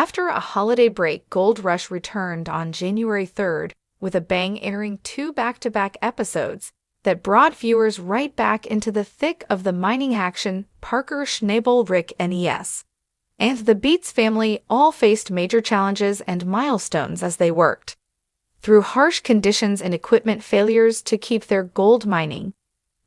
After a holiday break, Gold Rush returned on January 3rd with a bang, airing 2 back-to-back episodes that brought viewers right back into the thick of the mining action. Parker, Schnabel, Rick, Nes, and the Beets family all faced major challenges and milestones as they worked through harsh conditions and equipment failures to keep their gold mining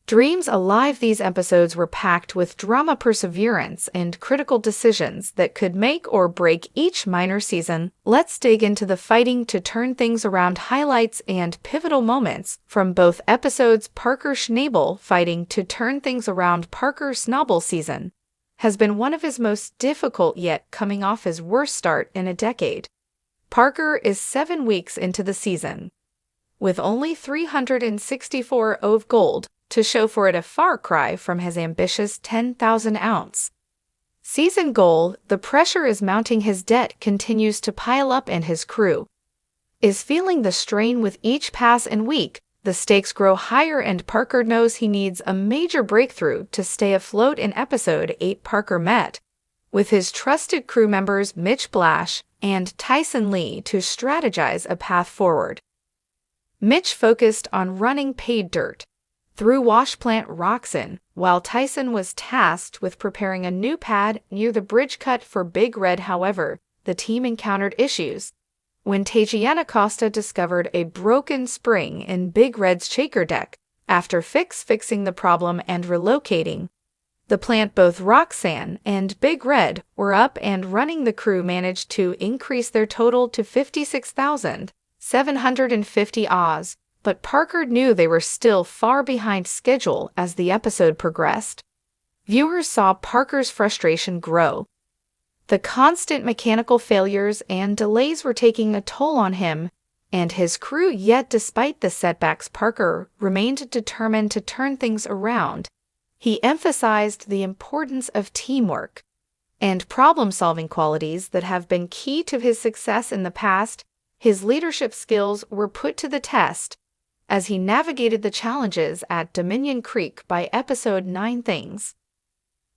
dreams alive. These episodes were packed with drama, perseverance, and critical decisions that could make or break each miner season. Let's dig into the fighting to turn things around, highlights and pivotal moments from both episodes. Parker Schnabel fighting to turn things around. Parker Schnabel season has been one of his most difficult yet, coming off his worst start in a decade. Parker is 7 weeks into the season with only 364 of gold to show for it, a far cry from his ambitious 10,000-ounce season goal. The pressure is mounting, his debt continues to pile up, and his crew is feeling the strain with each pass and week. The stakes grow higher, and Parker knows he needs a major breakthrough to stay afloat. In episode 8, Parker met with his trusted crew members Mitch Blash and Tyson Lee to strategize a path forward. Mitch focused on running paid dirt through wash plant Roxon, while Tyson was tasked with preparing a new pad near the bridge cut for Big Red. However, the team encountered issues when Tatiana Costa discovered a broken spring in Big Red's shaker deck. After fixing the problem and relocating the plant, both Roxanne and Big Red were up and running. The crew managed to increase their total to 56,750 Oz. But Parker knew they were still far behind schedule as the episode progressed. Viewers saw Parker's frustration grow. The constant mechanical failures and delays were taking a toll on him and his crew, yet despite the setbacks, Parker remained determined to turn things around. He emphasized the importance of teamwork and problem-solving, qualities that have been key to his success in the past. His leadership skills were put to the test as he navigated the challenges at Dominion Creek. By episode 9, things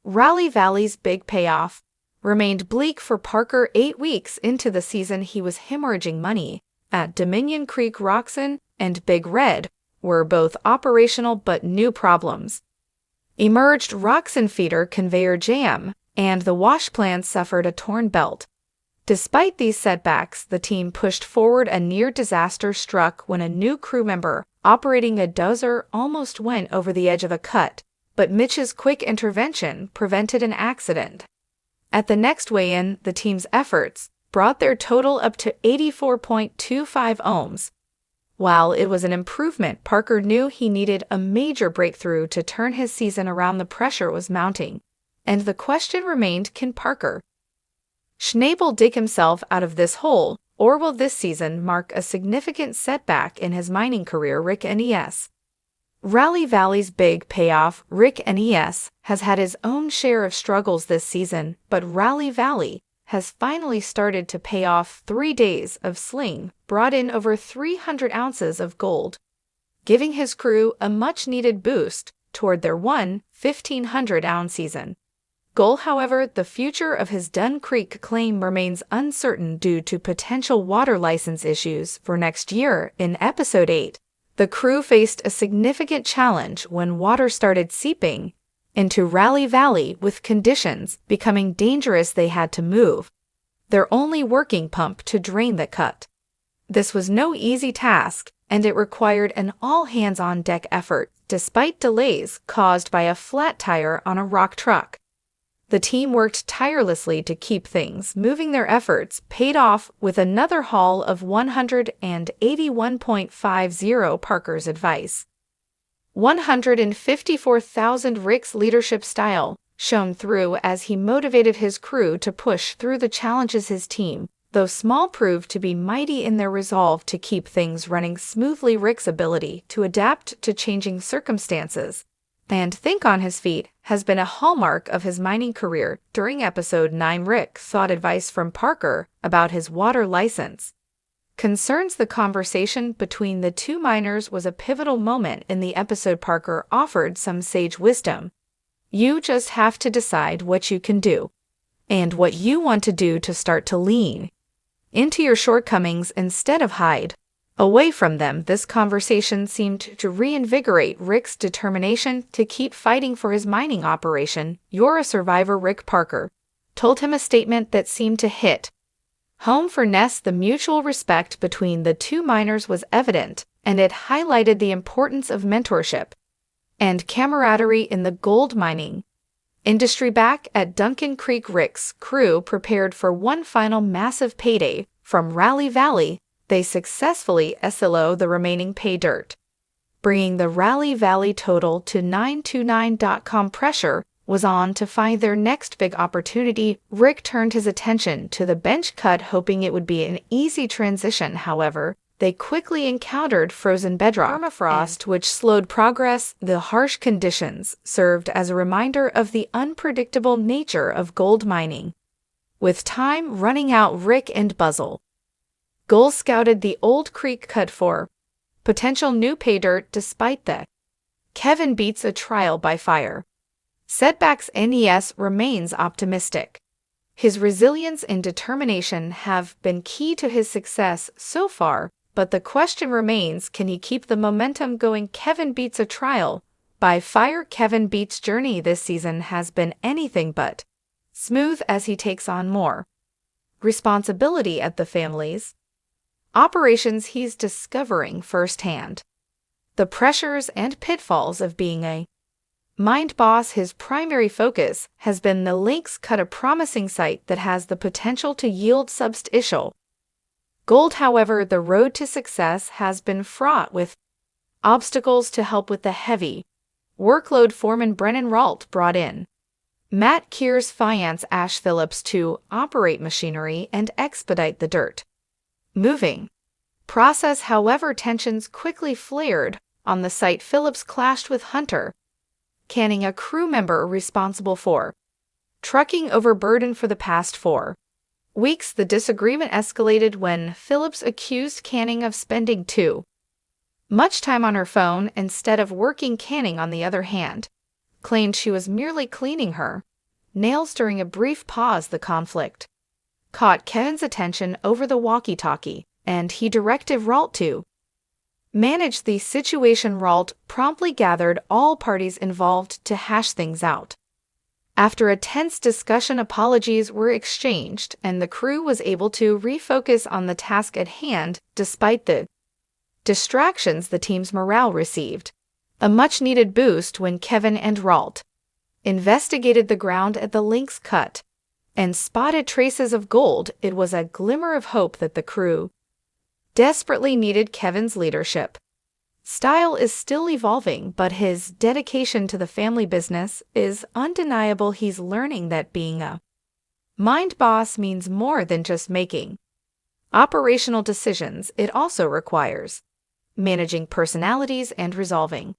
Rally Valley's big payoff remained bleak for Parker. 8 weeks into the season, he was hemorrhaging money at Dominion Creek. Roxon and Big Red were both operational, but new problems emerged. Roxon feeder conveyor jam and the wash plant suffered a torn belt. Despite these setbacks, the team pushed forward. A near disaster struck when a new crew member operating a dozer almost went over the edge of a cut, but Mitch's quick intervention prevented an accident. At the next weigh-in, the team's efforts brought their total up to 84.25 ohms. While it was an improvement, Parker knew he needed a major breakthrough to turn his season around. The pressure was mounting, and the question remained, can Parker Schnabel dig himself out of this hole, or will this season mark a significant setback in his mining career? Rick Nes. Rally Valley's big payoff. Rick Nes has had his own share of struggles this season, but Rally Valley has finally started to pay off. 3 days of sling brought in over 300 ounces of gold, giving his crew a much-needed boost toward their 1,500-ounce season goal. However, the future of his Dunn Creek claim remains uncertain due to potential water license issues for next year. In episode 8, the crew faced a significant challenge when water started seeping into Rally Valley, with conditions becoming dangerous. They had to move their only working pump to drain the cut. This was no easy task, and it required an all-hands-on-deck effort, despite delays caused by a flat tire on a rock truck. The team worked tirelessly to keep things moving. Their efforts paid off with another haul of 181.50. Parker's advice 154,000. Rick's leadership style shone through as he motivated his crew to push through the challenges. His team, though small, proved to be mighty in their resolve to keep things running smoothly. Rick's ability to adapt to changing circumstances and think on his feet has been a hallmark of his mining career. During episode 9, Rick sought advice from Parker about his water license concerns. The conversation between the two miners was a pivotal moment in the episode. Parker offered some sage wisdom. You just have to decide what you can do. and what you want to do to start to lean into your shortcomings instead of hide away from them. This conversation seemed to reinvigorate Rick's determination to keep fighting for his mining operation. "You're a survivor," Rick Parker told him, a statement that seemed to hit home for Ness. The mutual respect between the two miners was evident, and it highlighted the importance of mentorship and camaraderie in the gold mining industry. Back at Duncan Creek, Rick's crew prepared for one final massive payday from Rally Valley. They successfully silo the remaining pay dirt, bringing the Rally Valley total to 929. Pressure was on to find their next big opportunity. Rick turned his attention to the bench cut, hoping it would be an easy transition. However, they quickly encountered frozen bedrock permafrost, which slowed progress. The harsh conditions served as a reminder of the unpredictable nature of gold mining. With time running out, Rick and Buzzle Gold scouted the old creek cut for potential new pay dirt. Despite the Kevin beats a trial by fire setbacks, Ness remains optimistic. His resilience and determination have been key to his success so far, but the question remains, can he keep the momentum going? Kevin beats a trial by fire. Kevin Beats' journey this season has been anything but smooth as he takes on more responsibility at the family's operations. He's discovering firsthand the pressures and pitfalls of being a mind boss. His primary focus has been the Lynx Cut, a promising site that has the potential to yield substantial gold. However, the road to success has been fraught with obstacles. To help with the heavy workload, foreman Brennan Ralt brought in Matt Kears finance Ash Phillips to operate machinery and expedite the dirt moving process. However, tensions quickly flared on the site. Phillips clashed with Hunter Canning, a crew member responsible for trucking overburden for the past 4 weeks. The disagreement escalated when Phillips accused Canning of spending too much time on her phone instead of working. Canning, on the other hand, claimed she was merely cleaning her nails. During a brief pause, the conflict caught Kevin's attention over the walkie-talkie, and he directed Ralt to manage the situation. Ralt promptly gathered all parties involved to hash things out. After a tense discussion, apologies were exchanged, and the crew was able to refocus on the task at hand. Despite the distractions, the team's morale received a much-needed boost when Kevin and Ralt investigated the ground at the Lynx Cut and spotted traces of gold. It was a glimmer of hope that the crew desperately needed. Kevin's leadership style is still evolving, but his dedication to the family business is undeniable. He's learning that being a mind boss means more than just making operational decisions. It also requires managing personalities and resolving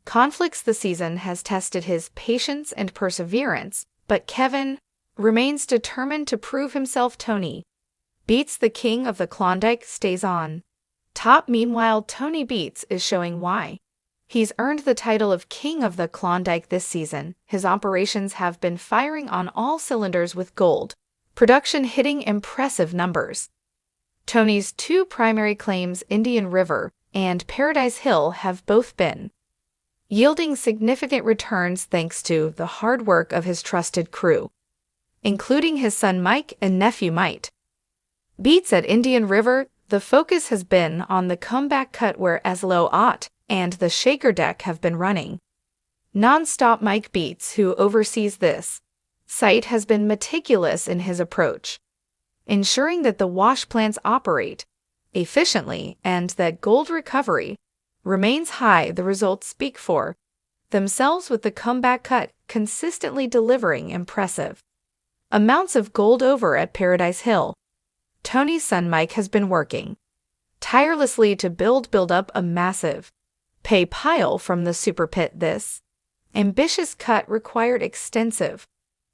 conflicts. The season has tested his patience and perseverance, but Kevin remains determined to prove himself. Tony Beats, the king of the Klondike, stays on top. Meanwhile, Tony Beats is showing why he's earned the title of King of the Klondike this season. His operations have been firing on all cylinders, with gold production hitting impressive numbers. Tony's 2 primary claims, Indian River and Paradise Hill, have both been yielding significant returns thanks to the hard work of his trusted crew, including his son Mike and nephew Mike Beats. At Indian River, the focus has been on the comeback cut, where Aslo Ott and the Shaker Deck have been running non-stop. Mike Beats, who oversees this site, has been meticulous in his approach, ensuring that the wash plants operate efficiently and that gold recovery remains high. The results speak for themselves, with the comeback cut consistently delivering impressive amounts of gold. Over at Paradise Hill, Tony's son Mike has been working tirelessly to build up a massive pay pile from the super pit. This ambitious cut required extensive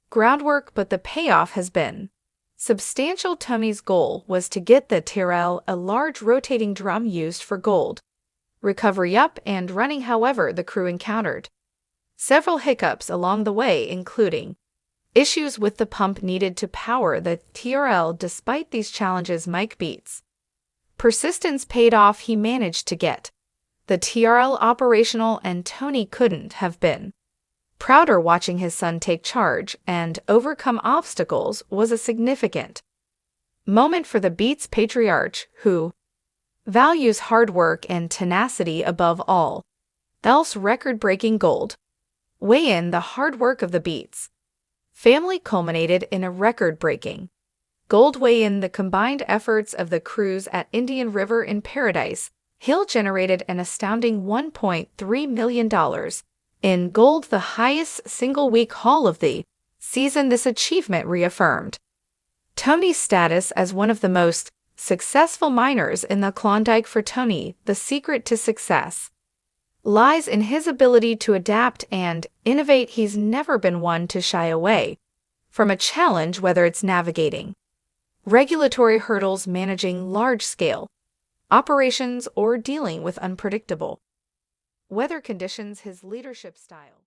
groundwork, but the payoff has been substantial. Tony's goal was to get the Tyrrell, a large rotating drum used for gold recovery, up and running. However, the crew encountered several hiccups along the way, including issues with the pump needed to power the TRL. Despite these challenges, Mike Beats' persistence paid off. He managed to get the TRL operational, and Tony couldn't have been prouder. Watching his son take charge and overcome obstacles was a significant moment for the Beats patriarch, who values hard work and tenacity above all else. Record-breaking gold weigh-in. The hard work of the Beats family culminated in a record-breaking gold weigh-in. The combined efforts of the crews at Indian River in Paradise Hill generated an astounding $1.3 million in gold, the highest single-week haul of the season. This achievement reaffirmed Tony's status as one of the most successful miners in the Klondike. For Tony, the secret to success lies in his ability to adapt and innovate. He's never been one to shy away from a challenge, whether it's navigating regulatory hurdles, managing large-scale operations, or dealing with unpredictable weather conditions. His leadership style